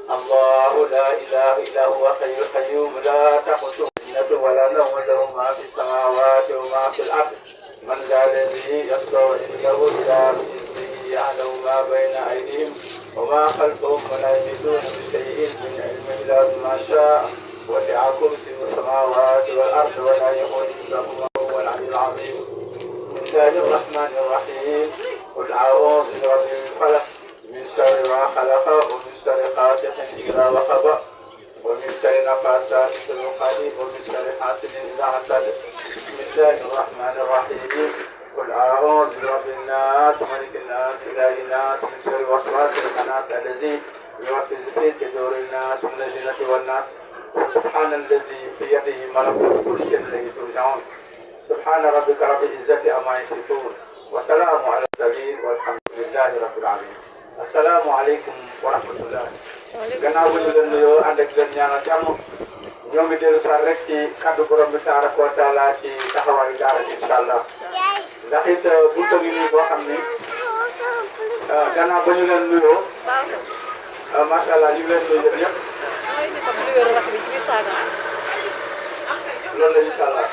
الله لا إله إلا هو حي القيوم لا تأخذه سنة ولا نوم له ما في السماوات وما في الأرض من ذا الذي يشفع عنده إلا بإذنه يعلم ما بين أيديهم وما خلفهم ولا يحيطون بشيء من علمه إلا بما شاء وسع كرسي السماوات والأرض ولا يؤوده وهو العلي العظيم بسم الله الرحمن الرحيم قل أعوذ برب الفلق من شر ما خلق ومن شر غاسق إذا وقب ومن شر نفاثات في العقد ومن شر حاسد إذا حسد بسم الله الرحمن الرحيم قل أعوذ برب الناس ملك الناس إله الناس من شر وسواس الخناس الذي يوسوس في صدور الناس من الجنة والناس سبحان الذي بيده ملكوت كل شيء إليه ترجعون سبحان ربك رب العزة عما يصفون وسلام على المرسلين والحمد لله رب العالمين السلام عليكم ورحمة الله gannaaw bu ñu leen nuyoo ànd ak leen ñaanal jàmm ñoo ngi dellu saa rek ci kaddu borom bi tabaraka wa taala ci taxawaayu daara ji incha allah ndax it buntu ngi nii boo xam ni gannaaw ba ñu leen nuyoo macha allah ñu ngi leen nuyu yëpp loolu la incha allah